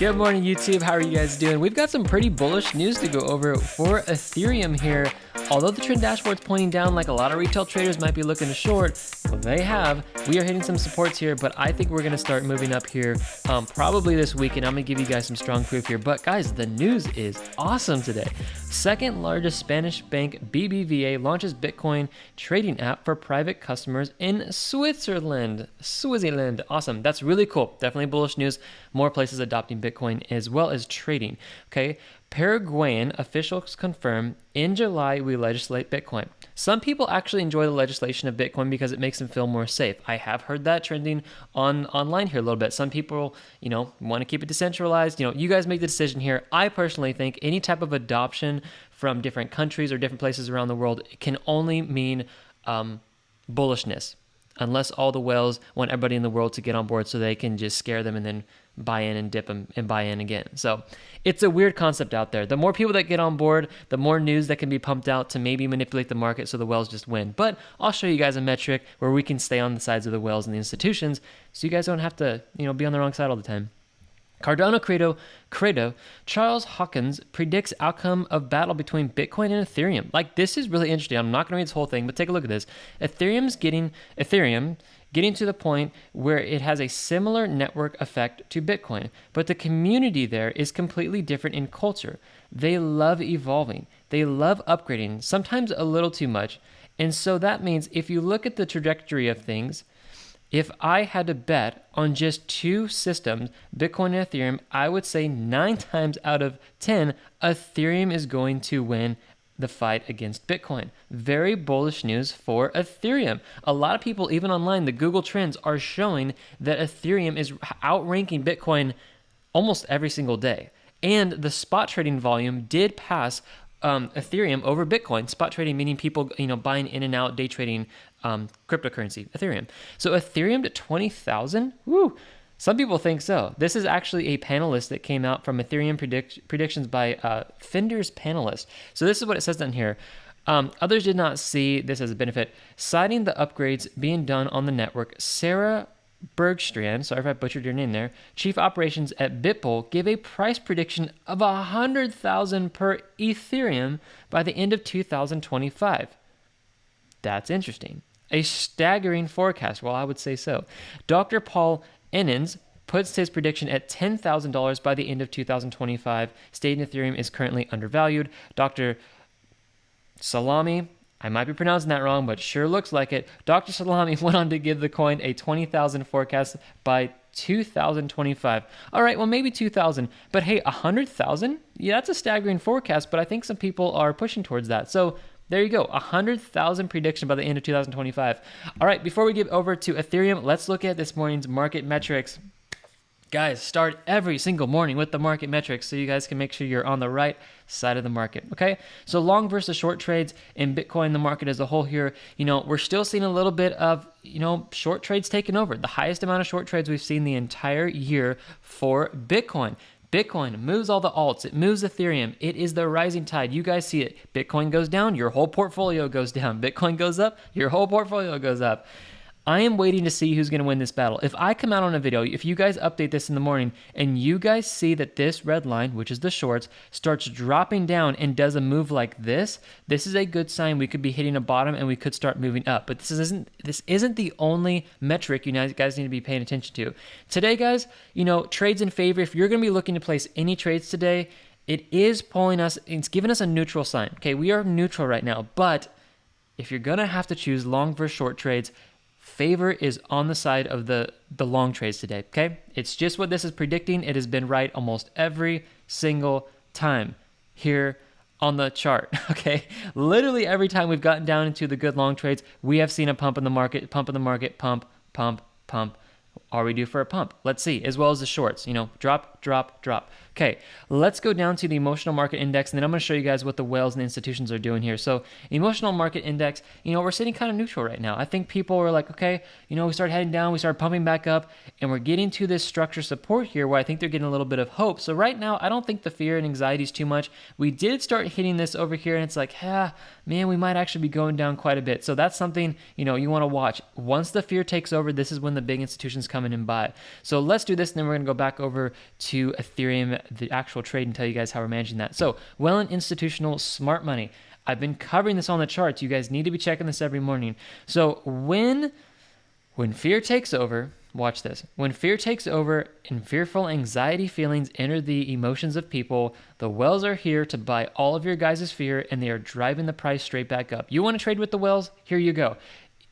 Good morning, YouTube. How are you guys doing? We've got some pretty bullish news to go over for Ethereum here. Although the trend dashboard's pointing down like a lot of retail traders might be looking to short, well, they have. We are hitting some supports here, but I think we're going to start moving up here probably this week, and I'm going to give you guys some strong proof here. But guys, the news is awesome today. Second largest Spanish bank, BBVA, launches Bitcoin trading app for private customers in Switzerland. Awesome. That's really cool. Definitely bullish news. More places adopting Bitcoin as well as trading. Okay. Paraguayan officials confirm in July we legislate Bitcoin. Some people actually enjoy the legislation of Bitcoin because it makes them feel more safe. I have heard that trending online here a little bit. Some people, want to keep it decentralized. You guys make the decision here. I personally think any type of adoption from different countries or different places around the world can only mean bullishness, unless all the whales want everybody in the world to get on board so they can just scare them and then buy in and dip them and buy in again. So it's a weird concept out there. The more people that get on board, the more news that can be pumped out to maybe manipulate the market so the whales just win. But I'll show you guys a metric where we can stay on the sides of the whales and the institutions so you guys don't have to, be on the wrong side all the time. Cardano Credo, Charles Hawkins predicts outcome of battle between Bitcoin and Ethereum. Like, this is really interesting. I'm not going to read this whole thing, but take a look at this. Ethereum getting to the point where it has a similar network effect to Bitcoin, but the community there is completely different in culture. They love evolving. They love upgrading, sometimes a little too much. And so that means if you look at the trajectory of things, if I had to bet on just two systems, Bitcoin and Ethereum, I would say 9 times out of 10, Ethereum is going to win the fight against Bitcoin. Very bullish news for Ethereum. A lot of people, even online, the Google Trends are showing that Ethereum is outranking Bitcoin almost every single day. And the spot trading volume did pass Ethereum over Bitcoin. Spot trading meaning people, buying in and out, day trading cryptocurrency, Ethereum. So Ethereum to 20,000? Woo! Some people think so. This is actually a panelist that came out from Ethereum predictions by Finder's panelist. So this is what it says down here. Others did not see this as a benefit. Citing the upgrades being done on the network, Sarah Bergstrand, sorry if I butchered your name there, chief operations at Bitbull, gave a price prediction of 100,000 per Ethereum by the end of 2025. That's interesting. A staggering forecast. Well, I would say so. Dr. Paul Enens puts his prediction at $10,000 by the end of 2025, stating Ethereum is currently undervalued. Dr. Salami, I might be pronouncing that wrong, but sure looks like it. Dr. Salami went on to give the coin a 20,000 forecast by 2025. All right, well, maybe 2,000, but hey, 100,000? Yeah, that's a staggering forecast, but I think some people are pushing towards that. So there you go, 100,000 prediction by the end of 2025. All right, before we get over to Ethereum, let's look at this morning's market metrics. Guys, start every single morning with the market metrics so you guys can make sure you're on the right side of the market, okay? So long versus short trades in Bitcoin, the market as a whole here, we're still seeing a little bit of, short trades taking over. The highest amount of short trades we've seen the entire year for Bitcoin. Bitcoin moves all the alts. It moves Ethereum. It is the rising tide. You guys see it. Bitcoin goes down, your whole portfolio goes down. Bitcoin goes up, your whole portfolio goes up. I am waiting to see who's going to win this battle. If I come out on a video, if you guys update this in the morning and you guys see that this red line, which is the shorts, starts dropping down and does a move like this is a good sign we could be hitting a bottom and we could start moving up. But this isn't the only metric you guys need to be paying attention to. Today, guys, trades in favor. If you're going to be looking to place any trades today, it is pulling us, it's giving us a neutral sign. Okay, we are neutral right now, but if you're going to have to choose long versus short trades, favor is on the side of the long trades today, okay? It's just what this is predicting. It has been right almost every single time here on the chart, okay? Literally every time we've gotten down into the good long trades, we have seen a pump in the market, pump. Are we due for a pump? Let's see, as well as the shorts, drop. Okay, let's go down to the emotional market index, and then I'm going to show you guys what the whales and the institutions are doing here. So emotional market index, we're sitting kind of neutral right now. I think people were like, okay, we started heading down, we started pumping back up, and we're getting to this structure support here where I think they're getting a little bit of hope. So right now, I don't think the fear and anxiety is too much. We did start hitting this over here, and it's like, man, we might actually be going down quite a bit. So that's something, you want to watch. Once the fear takes over, this is when the big institutions come in and buy. So let's do this, and then we're going to go back over to Ethereum, the actual trade, and tell you guys how we're managing that. So, well and institutional smart money. I've been covering this on the charts. You guys need to be checking this every morning. So when fear takes over, watch this. When fear takes over and fearful anxiety feelings enter the emotions of people, the whales are here to buy all of your guys' fear, and they are driving the price straight back up. You want to trade with the whales? Here you go.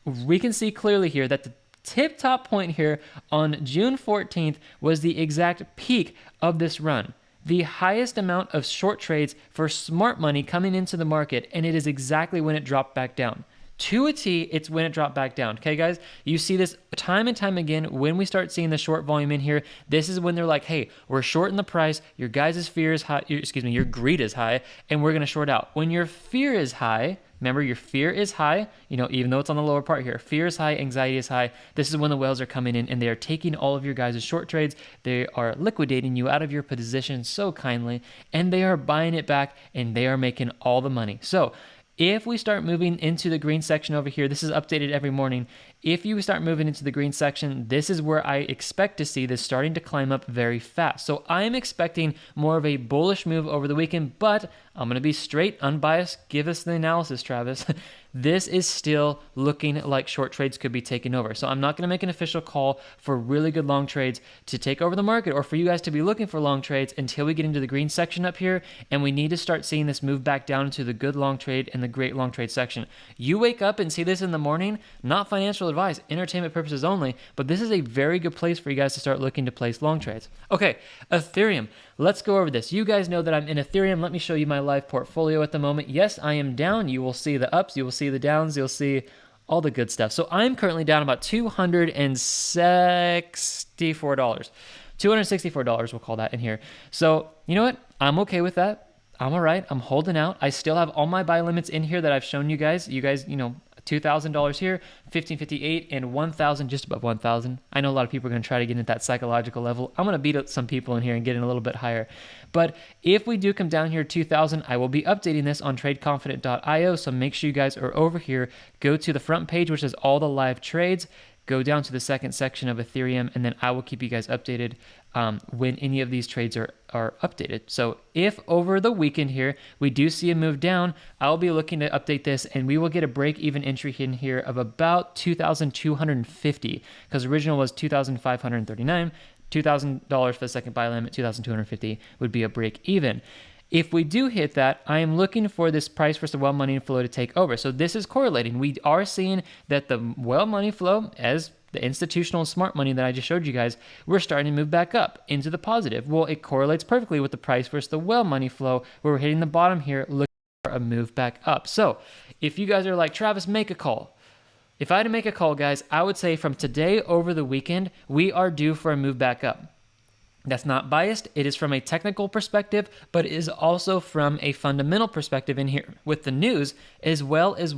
We can see clearly here that the tip-top point here on June 14th was the exact peak of this run. The highest amount of short trades for smart money coming into the market, and it is exactly when it dropped back down. To a T, it's when it dropped back down. Okay, guys? You see this time and time again when we start seeing the short volume in here. This is when they're like, hey, we're shorting the price. Your guys' fear is high. Your greed is high, and we're going to short out. When your fear is high, remember, your fear is high, even though it's on the lower part here. Fear is high, anxiety is high. This is when the whales are coming in, and they are taking all of your guys' short trades. They are liquidating you out of your position so kindly, and they are buying it back, and they are making all the money. So if we start moving into the green section over here, this is updated every morning. If you start moving into the green section, this is where I expect to see this starting to climb up very fast. So I'm expecting more of a bullish move over the weekend, but I'm going to be straight, unbiased. Give us the analysis, Travis. This is still looking like short trades could be taking over. So I'm not going to make an official call for really good long trades to take over the market or for you guys to be looking for long trades until we get into the green section up here, and we need to start seeing this move back down into the good long trade and the great long trade section. You wake up and see this in the morning, not financial advice, entertainment purposes only, but this is a very good place for you guys to start looking to place long trades. Okay, Ethereum. Let's go over this. You guys know that I'm in Ethereum. Let me show you my live portfolio at the moment. Yes, I am down. You will see the ups. You will see the downs. You'll see all the good stuff. So I'm currently down about $264. $264, we'll call that in here. So you know what? I'm okay with that. I'm all right. I'm holding out. I still have all my buy limits in here that I've shown you guys. $2,000 here, $1,558, and $1,000, just above $1,000. I know a lot of people are going to try to get into that psychological level. I'm going to beat up some people in here and get in a little bit higher. But if we do come down here to $2,000, I will be updating this on tradeconfident.io. So make sure you guys are over here. Go to the front page, which is all the live trades. Go down to the second section of Ethereum, and then I will keep you guys updated when any of these trades are updated. So if over the weekend here we do see a move down, I'll be looking to update this, and we will get a break-even entry in here of about $2,250, because original was $2,539. $2,000 for the second buy limit, $2,250 would be a break-even. If we do hit that, I am looking for this price versus well money flow to take over. So this is correlating. We are seeing that the well money flow, as the institutional smart money that I just showed you guys, we're starting to move back up into the positive. Well, it correlates perfectly with the price versus the well money flow, where we're hitting the bottom here, looking for a move back up. So if you guys are like, Travis, make a call. If I had to make a call, guys, I would say from today over the weekend, we are due for a move back up. That's not biased. It is from a technical perspective, but it is also from a fundamental perspective in here with the news, as well as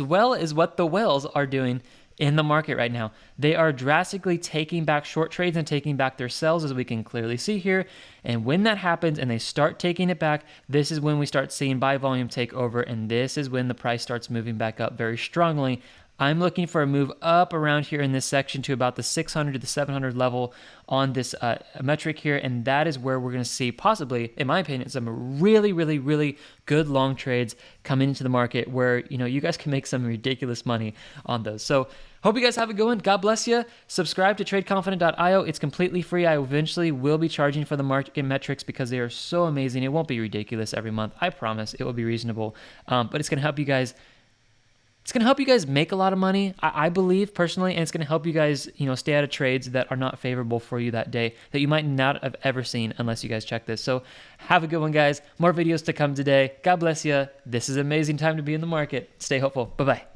what the whales are doing in the market right now. They are drastically taking back short trades and taking back their sells, as we can clearly see here. And when that happens and they start taking it back, this is when we start seeing buy volume take over, and this is when the price starts moving back up very strongly. I'm looking for a move up around here in this section to about the 600 to the 700 level on this metric here, and that is where we're going to see possibly, in my opinion, some really, really, really good long trades come into the market where you guys can make some ridiculous money on those. So hope you guys have a good one. God bless you. Subscribe to tradeconfident.io. It's completely free. I eventually will be charging for the market metrics because they are so amazing. It won't be ridiculous every month. I promise it will be reasonable, but it's going to help you guys. It's going to help you guys make a lot of money, I believe personally, and it's going to help you guys, stay out of trades that are not favorable for you that day that you might not have ever seen unless you guys check this. So have a good one, guys. More videos to come today. God bless you. This is an amazing time to be in the market. Stay hopeful. Bye-bye.